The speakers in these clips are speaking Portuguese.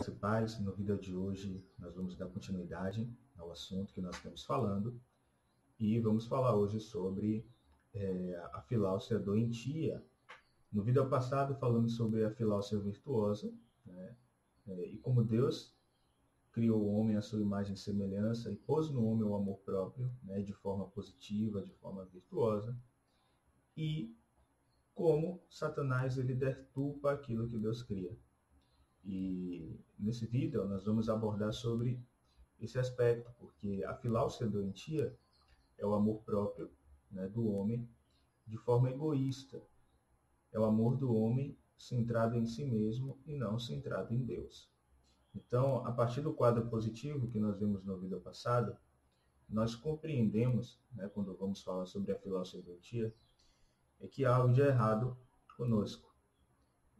Graças e paz, no vídeo de hoje nós vamos dar continuidade ao assunto que nós estamos falando e vamos falar hoje sobre a filácia doentia. No vídeo passado falamos sobre a filácia virtuosa, né? E como Deus criou o homem à sua imagem e semelhança e pôs no homem o amor próprio, né, de forma positiva, de forma virtuosa, e como Satanás ele deturpa aquilo que Deus cria. E nesse vídeo nós vamos abordar sobre esse aspecto, porque a filácia doentia é o amor próprio, né, do homem de forma egoísta. É o amor do homem centrado em si mesmo e não centrado em Deus. Então, a partir do quadro positivo que nós vimos no vídeo passado, nós compreendemos, né, quando vamos falar sobre a filácia doentia, é que há algo de errado conosco.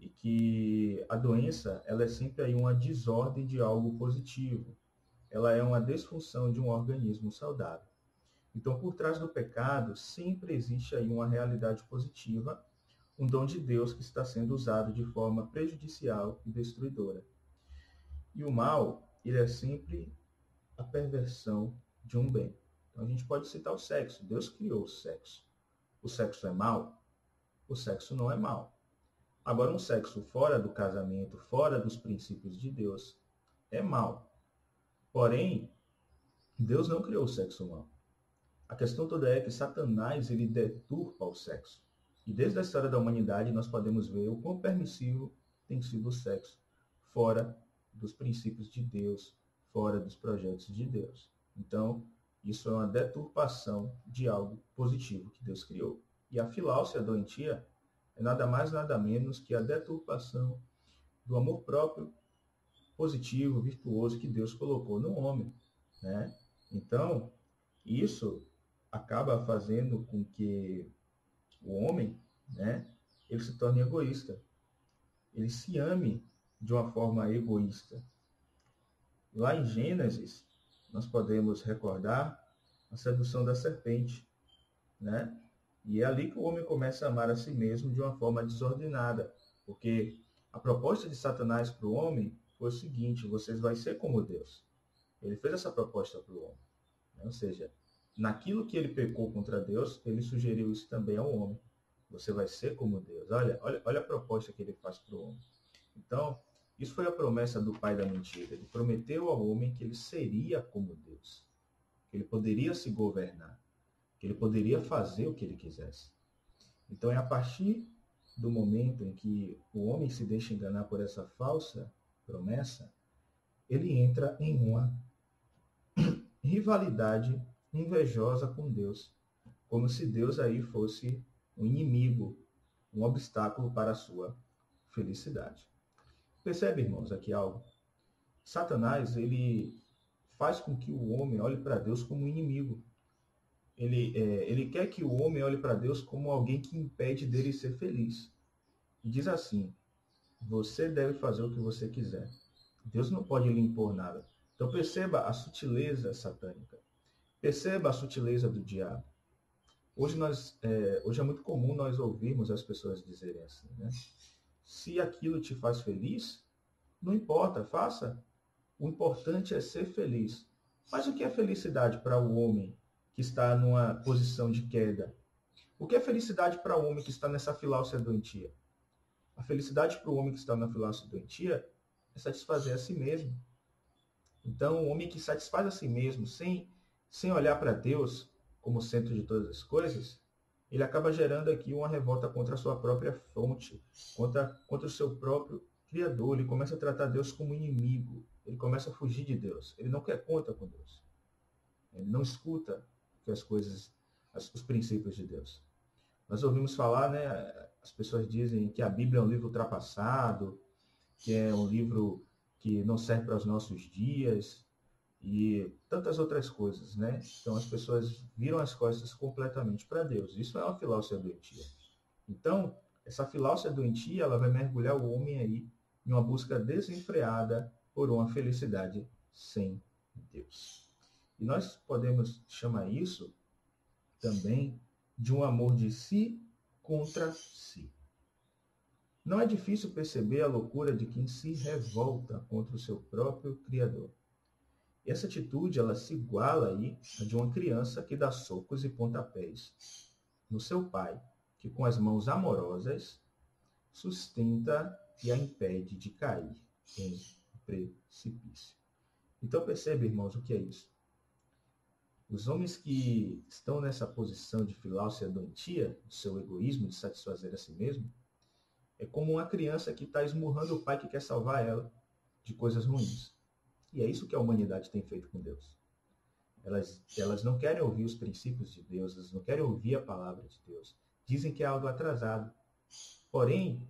E que a doença ela é sempre aí uma desordem de algo positivo. Ela é uma desfunção de um organismo saudável. Então, por trás do pecado, sempre existe aí uma realidade positiva, um dom de Deus que está sendo usado de forma prejudicial e destruidora. E o mal, ele é sempre a perversão de um bem. Então, a gente pode citar o sexo. Deus criou o sexo. O sexo é mal? O sexo não é mal. Agora, um sexo fora do casamento, fora dos princípios de Deus, é mal. Porém, Deus não criou o sexo mal. A questão toda é que Satanás ele deturpa o sexo. E desde a história da humanidade nós podemos ver o quão permissivo tem sido o sexo fora dos princípios de Deus, fora dos projetos de Deus. Então, isso é uma deturpação de algo positivo que Deus criou. E a filácia doentia é nada mais, nada menos que a deturpação do amor próprio, positivo, virtuoso que Deus colocou no homem, né? Então, isso acaba fazendo com que o homem, né, ele se torne egoísta. Ele se ame de uma forma egoísta. Lá em Gênesis, nós podemos recordar a sedução da serpente, né? E é ali que o homem começa a amar a si mesmo de uma forma desordenada, porque a proposta de Satanás para o homem foi o seguinte: vocês vão ser como Deus. Ele fez essa proposta para o homem, né? Ou seja, naquilo que ele pecou contra Deus, ele sugeriu isso também ao homem. Você vai ser como Deus. Olha a proposta que ele faz para o homem. Então, isso foi a promessa do pai da mentira. Ele prometeu ao homem que ele seria como Deus, que ele poderia se governar, que ele poderia fazer o que ele quisesse. Então, é a partir do momento em que o homem se deixa enganar por essa falsa promessa, ele entra em uma rivalidade invejosa com Deus, como se Deus aí fosse um inimigo, um obstáculo para a sua felicidade. Percebe, irmãos, aqui algo? Satanás, ele faz com que o homem olhe para Deus como um inimigo. Ele quer que o homem olhe para Deus como alguém que impede dele ser feliz. E diz assim: você deve fazer o que você quiser. Deus não pode lhe impor nada. Então perceba a sutileza satânica. Perceba a sutileza do diabo. Hoje é muito comum nós ouvirmos as pessoas dizerem assim, né? Se aquilo te faz feliz, não importa, faça. O importante é ser feliz. Mas o que é felicidade para o homem que está numa posição de queda? O que é felicidade para o homem que está nessa filácia doentia? A felicidade para o homem que está na filácia doentia é satisfazer a si mesmo. Então, o homem que satisfaz a si mesmo, sem olhar para Deus como centro de todas as coisas, ele acaba gerando aqui uma revolta contra a sua própria fonte, contra o seu próprio Criador. Ele começa a tratar Deus como inimigo. Ele começa a fugir de Deus. Ele não quer conta com Deus. Ele não escuta as coisas, os princípios de Deus. Nós ouvimos falar, né? As pessoas dizem que a Bíblia é um livro ultrapassado, que é um livro que não serve para os nossos dias e tantas outras coisas, né? Então as pessoas viram as costas completamente para Deus. Isso é uma filácia doentia. Então, essa filácia doentia, ela vai mergulhar o homem aí em uma busca desenfreada por uma felicidade sem Deus. E nós podemos chamar isso também de um amor de si contra si. Não é difícil perceber a loucura de quem se revolta contra o seu próprio Criador. E essa atitude, ela se iguala aí a de uma criança que dá socos e pontapés no seu pai, que com as mãos amorosas sustenta e a impede de cair em precipício. Então percebe, irmãos, o que é isso? Os homens que estão nessa posição de filáusia doentia, do seu egoísmo, de satisfazer a si mesmo, é como uma criança que está esmurrando o pai que quer salvar ela de coisas ruins. E é isso que a humanidade tem feito com Deus. Elas não querem ouvir os princípios de Deus, elas não querem ouvir a palavra de Deus. Dizem que é algo atrasado. Porém,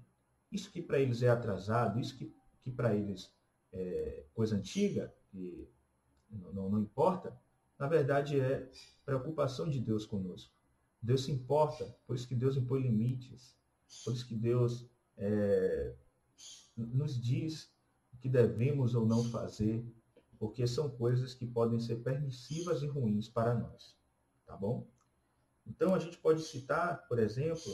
isso que para eles é atrasado, isso que para eles é coisa antiga, e não importa, na verdade é preocupação de Deus conosco. Deus se importa, por isso que Deus impõe limites, por isso que Deus nos diz o que devemos ou não fazer, porque são coisas que podem ser permissivas e ruins para nós, tá bom? Então a gente pode citar, por exemplo,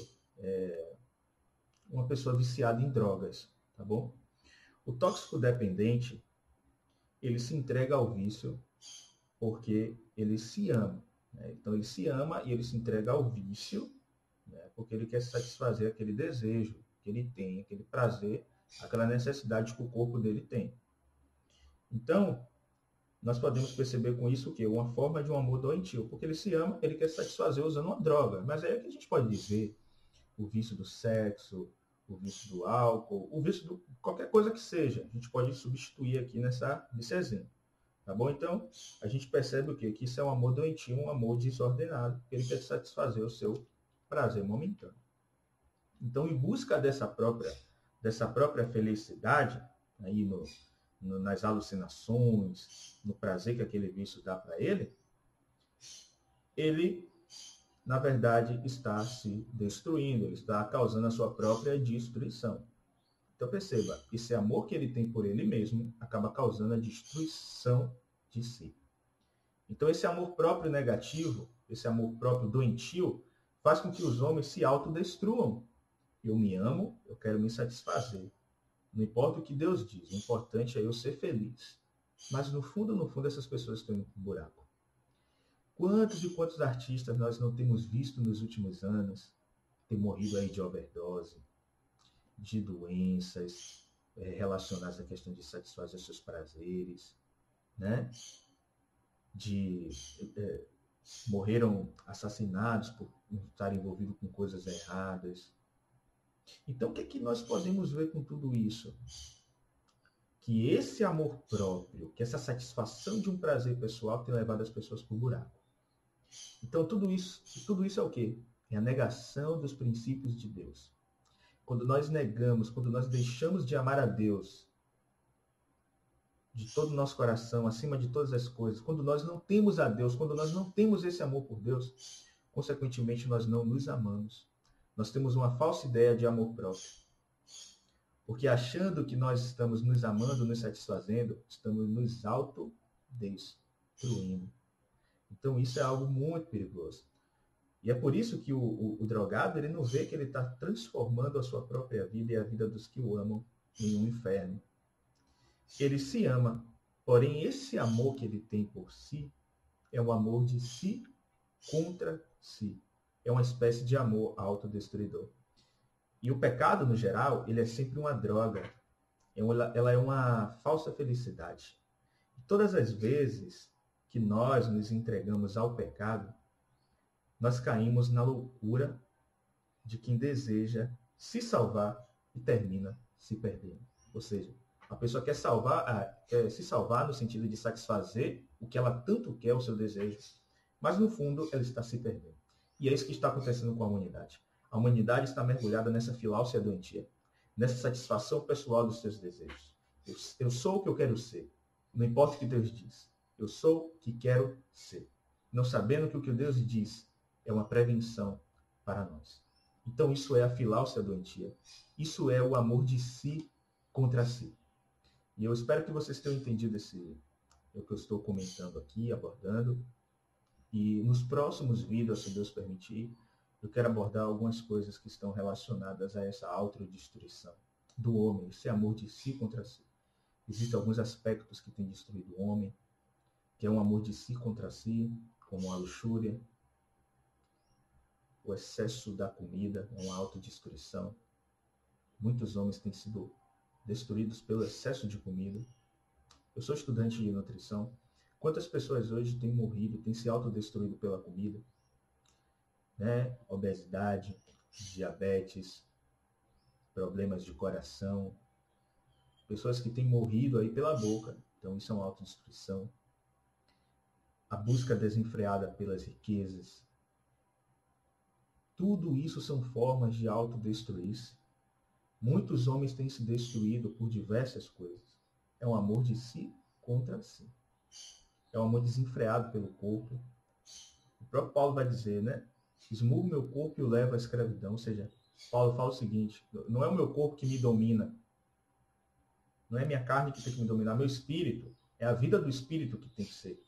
uma pessoa viciada em drogas, tá bom? O tóxico dependente, ele se entrega ao vício porque ele se ama, né? Então ele se ama e ele se entrega ao vício, né? Porque ele quer satisfazer aquele desejo que ele tem, aquele prazer, aquela necessidade que o corpo dele tem. Então, nós podemos perceber com isso o quê? Uma forma de um amor doentio, porque ele se ama, ele quer satisfazer usando uma droga. Mas aí é que a gente pode dizer o vício do sexo, o vício do álcool, o vício de qualquer coisa que seja. A gente pode substituir aqui nesse exemplo. Tá bom? Então, a gente percebe o quê? Que isso é um amor doentio, um amor desordenado, porque ele quer satisfazer o seu prazer momentâneo. Então, em busca dessa própria felicidade, aí nas alucinações, no prazer que aquele vício dá para ele, na verdade, está se destruindo, ele está causando a sua própria destruição. Então perceba, esse amor que ele tem por ele mesmo acaba causando a destruição de si. Então esse amor próprio negativo, esse amor próprio doentio, faz com que os homens se autodestruam. Eu me amo, eu quero me satisfazer. Não importa o que Deus diz, o importante é eu ser feliz. Mas no fundo, essas pessoas estão indo para o buraco. Quantos e quantos artistas nós não temos visto nos últimos anos ter morrido aí de overdose, de doenças relacionadas à questão de satisfazer seus prazeres, né? Morreram assassinados por estar envolvidos com coisas erradas. Então, o que é que nós podemos ver com tudo isso? Que esse amor próprio, que essa satisfação de um prazer pessoal tem levado as pessoas para o buraco. Então, tudo isso é o quê? É a negação dos princípios de Deus. Quando nós negamos, quando nós deixamos de amar a Deus de todo o nosso coração, acima de todas as coisas, quando nós não temos a Deus, quando nós não temos esse amor por Deus, consequentemente nós não nos amamos. Nós temos uma falsa ideia de amor próprio. Porque achando que nós estamos nos amando, nos satisfazendo, estamos nos autodestruindo. Então isso é algo muito perigoso. E é por isso que o drogado, ele não vê que ele está transformando a sua própria vida e a vida dos que o amam em um inferno. Ele se ama, porém esse amor que ele tem por si é um amor de si contra si. É uma espécie de amor autodestruidor. E o pecado, no geral, ele é sempre uma droga. Ela é uma falsa felicidade. E todas as vezes que nós nos entregamos ao pecado, nós caímos na loucura de quem deseja se salvar e termina se perdendo. Ou seja, a pessoa quer se salvar no sentido de satisfazer o que ela tanto quer, o seu desejo, mas no fundo ela está se perdendo. E é isso que está acontecendo com a humanidade. A humanidade está mergulhada nessa filáusia doentia, nessa satisfação pessoal dos seus desejos. Eu sou o que eu quero ser. Não importa o que Deus diz. Eu sou o que quero ser. Não sabendo que o Deus diz é uma prevenção para nós. Então isso é a filáusia doentia. Isso é o amor de si contra si. E eu espero que vocês tenham entendido o que eu estou comentando aqui, abordando. E nos próximos vídeos, se Deus permitir, eu quero abordar algumas coisas que estão relacionadas a essa autodestruição. do homem, esse amor de si contra si. Existem alguns aspectos que têm destruído o homem, que é um amor de si contra si, como a luxúria, o excesso da comida, uma autodestruição. Muitos homens têm sido destruídos pelo excesso de comida. Eu sou estudante de nutrição. Quantas pessoas hoje têm morrido, têm se autodestruído pela comida? Né? Obesidade, diabetes, problemas de coração, pessoas que têm morrido aí pela boca. Então isso é uma autodestruição. A busca desenfreada pelas riquezas. Tudo isso são formas de autodestruir-se. Muitos homens têm se destruído por diversas coisas. É um amor de si contra si. É um amor desenfreado pelo corpo. O próprio Paulo vai dizer, né? Esmurro meu corpo e o levo à escravidão. Ou seja, Paulo fala o seguinte, não é o meu corpo que me domina. Não é minha carne que tem que me dominar, meu espírito. É a vida do espírito que tem que ser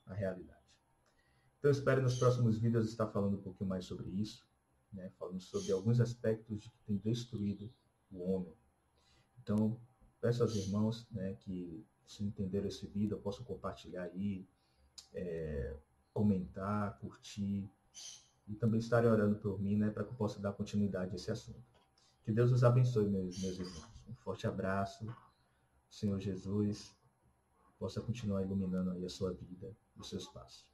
a realidade. Então, eu espero nos próximos vídeos estar falando um pouquinho mais sobre isso, né? Falando sobre alguns aspectos de que tem destruído o homem. Então, peço aos irmãos, né, que se entenderam esse vídeo, eu posso compartilhar aí, comentar, curtir, e também estarem orando por mim, né, para que eu possa dar continuidade a esse assunto. Que Deus os abençoe, meus irmãos. Um forte abraço. O Senhor Jesus possa continuar iluminando aí a sua vida e os seus passos.